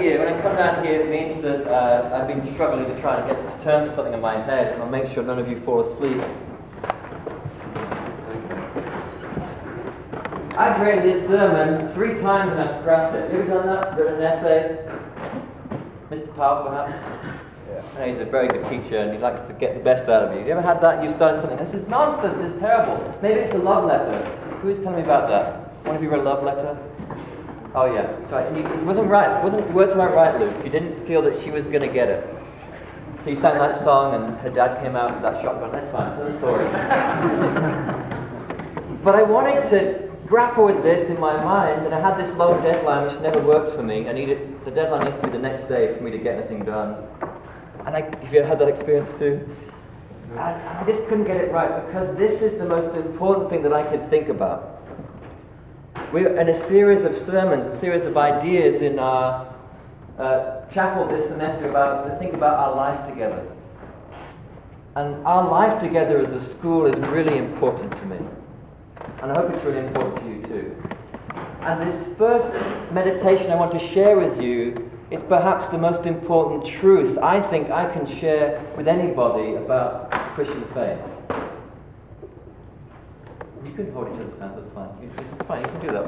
here, when I come down here, it means that I've been struggling to try and get to terms with something in my head, and I'll make sure none of you fall asleep. I've read this sermon 3 times and I've scrapped it. Have you ever done that? Written an essay? Mr. Powell's what happened? Yeah. He's a very good teacher and he likes to get the best out of you. Have you ever had that? You started something, this is nonsense, this is terrible. Maybe it's a love letter. Who's telling me about that? One of you read a love letter? Oh yeah, sorry. And it wasn't right. Words weren't right, Luke. You didn't feel that she was going to get it. So you sang that song and her dad came out with that shotgun. That's fine, it's a story. But I wanted to grapple with this in my mind, and I had this long deadline which never works for me. The deadline needs to be the next day for me to get anything done. And have you had that experience too? I just couldn't get it right because this is the most important thing that I could think about. We're in a series of sermons, a series of ideas in our chapel this semester to think about our life together. And our life together as a school is really important to me. And I hope it's really important to you too. And this first meditation I want to share with you is perhaps the most important truth I think I can share with anybody about Christian faith. You can hold each other's hands, that's fine. It's fine, you can do that.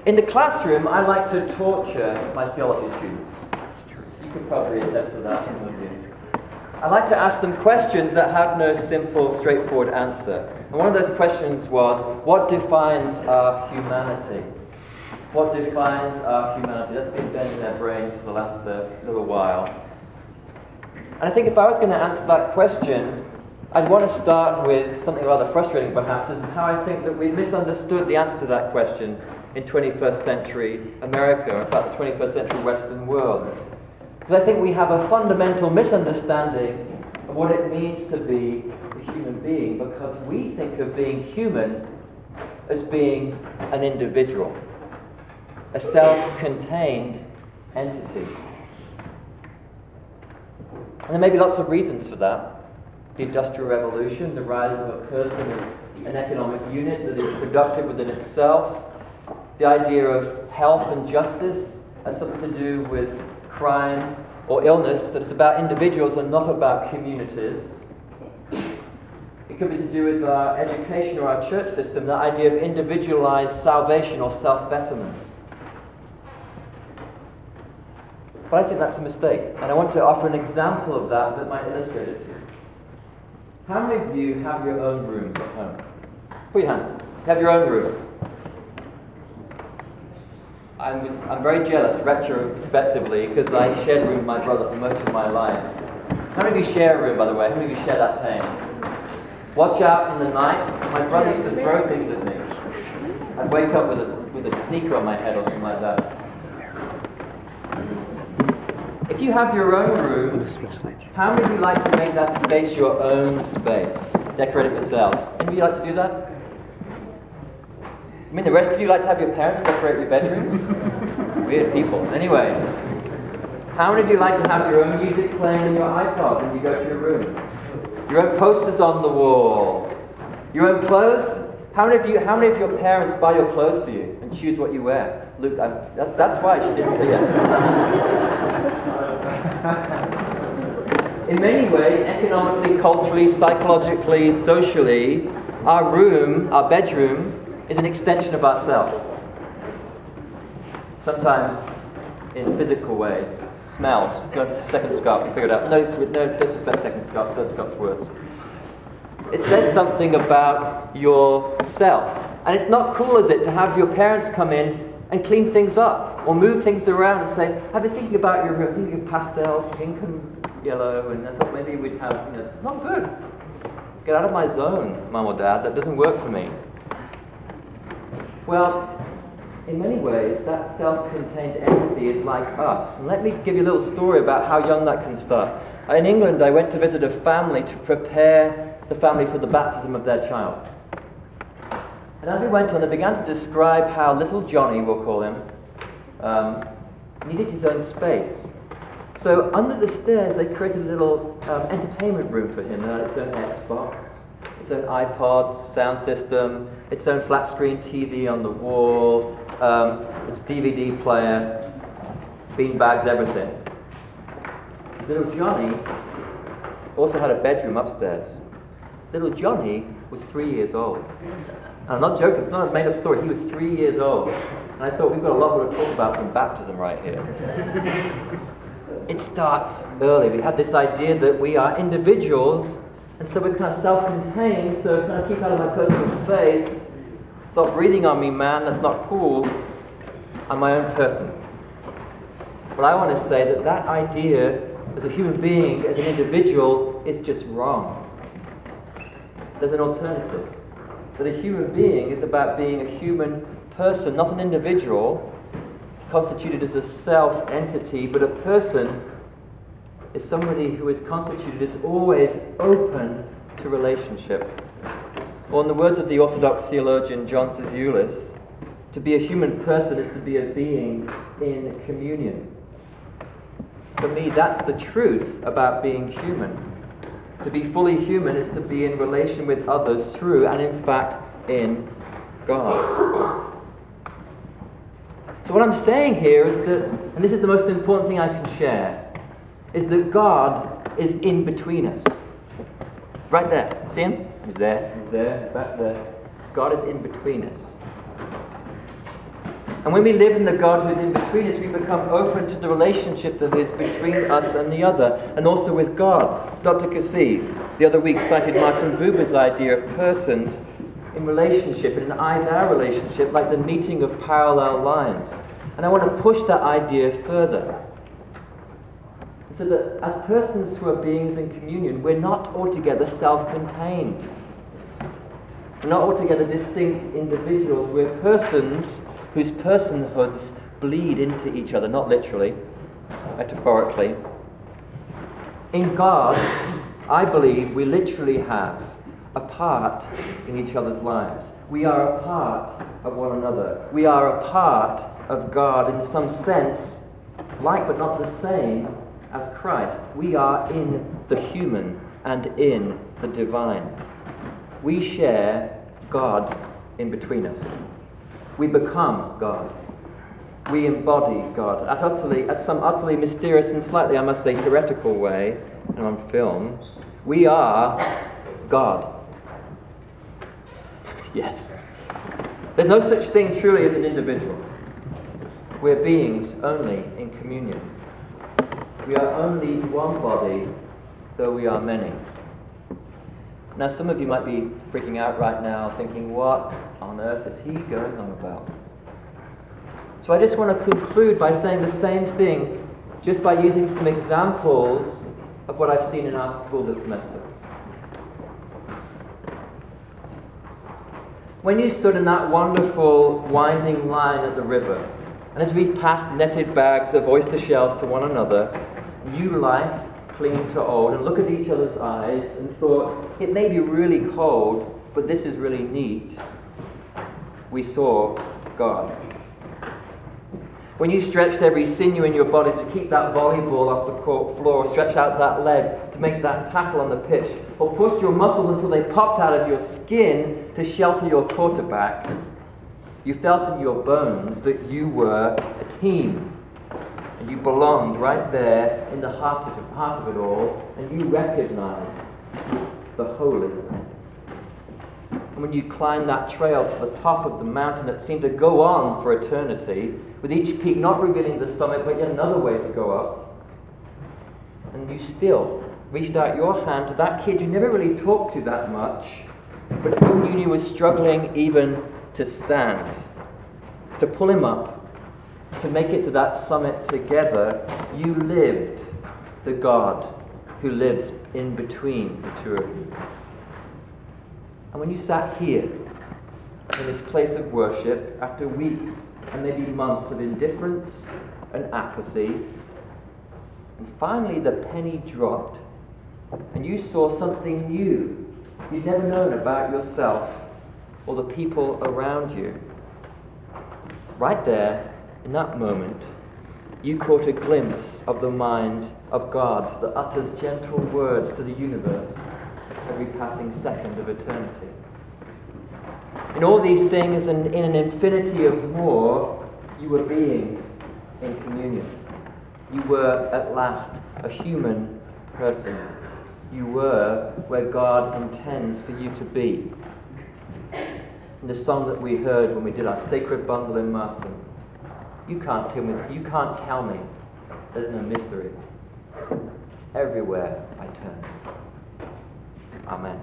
In the classroom, I like to torture my theology students. It's true. You can probably attest to that. I like to ask them questions that have no simple, straightforward answer. And one of those questions was, what defines our humanity? What defines our humanity? That's been bent in their brains for the last little while. And I think if I was going to answer that question, I'd want to start with something rather frustrating perhaps, is how I think that we misunderstood the answer to that question in 21st century America, in fact the 21st century Western world. Because I think we have a fundamental misunderstanding of what it means to be a human being, because we think of being human as being an individual, a self-contained entity. And there may be lots of reasons for that. The Industrial Revolution, the rise of a person as an economic unit that is productive within itself, the idea of health and justice has something to do with crime or illness, that it's about individuals and not about communities. It could be to do with our education or our church system, the idea of individualized salvation or self-betterment. But I think that's a mistake, and I want to offer an example of that might illustrate it to you. How many of you have your own rooms at home? Put your hand. You have your own room. I'm very jealous, retrospectively, because I shared a room with my brother for most of my life. How many of you share a room, by the way? How many of you share that pain? Watch out in the night. My brother used to throw things at me. I'd wake up with a sneaker on my head or something like that. If you have your own room, how many of you like to make that space your own space? Decorate it yourselves. Any of you like to do that? I mean, the rest of you like to have your parents decorate your bedrooms? Weird people. Anyway, how many of you like to have your own music playing on your iPod when you go to your room? Your own posters on the wall? Your own clothes? How many of your parents buy your clothes for you and choose what you wear? Luke, that's why she didn't say yes. In many ways, economically, culturally, psychologically, socially, our room, our bedroom, is an extension of ourselves. Sometimes in physical ways. Smells. Go to the second scarf, you figure it out. No disrespect, second scarf, third scarf's worse. It says something about yourself. And it's not cool, is it, to have your parents come in and clean things up, or move things around and say, I've been thinking about your room, thinking of pastels, pink and yellow, and I thought maybe we'd have, it's not good. Get out of my zone, Mum or Dad, that doesn't work for me. Well, in many ways, that self-contained entity is like us. And let me give you a little story about how young that can start. In England, I went to visit a family to prepare the family for the baptism of their child. And as we went on, they began to describe how little Johnny, we'll call him, needed his own space. So under the stairs, they created a little entertainment room for him. They had its own Xbox, its own iPod sound system, its own flat screen TV on the wall, its DVD player. beanbags, everything. Little Johnny also had a bedroom upstairs. Little Johnny was 3 years old. And I'm not joking, it's not a made-up story. He was 3 years old. And I thought, we've got a lot more to talk about than baptism right here. It starts early. We had this idea that we are individuals, and so we're kind of self-contained, so kind of keep out of my personal space. Stop breathing on me, man, that's not cool. I'm my own person. But I want to say that that idea as a human being, as an individual, is just wrong. There's an alternative. That a human being is about being a human person, not an individual, constituted as a self-entity, but a person is somebody who is constituted as always open to relationship. Or in the words of the Orthodox theologian John Zizioulas, to be a human person is to be a being in communion. For me, that's the truth about being human. To be fully human is to be in relation with others through, and in fact, in God. So what I'm saying here is that, and this is the most important thing I can share, is that God is in between us. Right there. See him? He's there, back there. God is in between us. And when we live in the God who is in between us, we become open to the relationship that is between us and the other, and also with God. Dr. Cassie, the other week, cited Martin Buber's idea of persons in relationship, in an I-thou relationship, like the meeting of parallel lines. And I want to push that idea further. So that as persons who are beings in communion, we're not altogether self-contained. We're not altogether distinct individuals. We're persons whose personhoods bleed into each other, not literally, metaphorically. In God, I believe we literally have a part in each other's lives. We are a part of one another. We are a part of God in some sense, like but not the same as Christ. We are in the human and in the divine. We share God in between us. We become God. We embody God. At some utterly mysterious and slightly, I must say, heretical way, and on film, we are God. Yes. There's no such thing truly as an individual. We're beings only in communion. We are only one body, though we are many. Now, some of you might be freaking out right now, thinking, what on earth is he going on about? So I just want to conclude by saying the same thing, just by using some examples of what I've seen in our school this semester. When you stood in that wonderful winding line at the river, and as we passed netted bags of oyster shells to one another, new life clinging to old, and look at each other's eyes and thought, it may be really cold, but this is really neat. We saw God. When you stretched every sinew in your body to keep that volleyball off the court floor, stretched out that leg to make that tackle on the pitch, or pushed your muscles until they popped out of your skin to shelter your quarterback, you felt in your bones that you were a team. And you belonged right there in the heart of it all, and you recognized the holy. And when you climbed that trail to the top of the mountain that seemed to go on for eternity, with each peak not revealing the summit, but yet another way to go up, and you still reached out your hand to that kid you never really talked to that much, but who you knew was struggling even to stand, to pull him up, to make it to that summit together. You lived the God who lives in between the two of you. And when you sat here in this place of worship after weeks and maybe months of indifference and apathy, and finally the penny dropped and you saw something new you'd never known about yourself or the people around you, right there in that moment, you caught a glimpse of the mind of God that utters gentle words to the universe every passing second of eternity. In all these things and in an infinity of more, you were beings in communion. You were at last a human person. You were where God intends for you to be. In the song that we heard when we did our sacred bundle in Marston, you can't tell me there's no mystery. Everywhere I turn. Amen.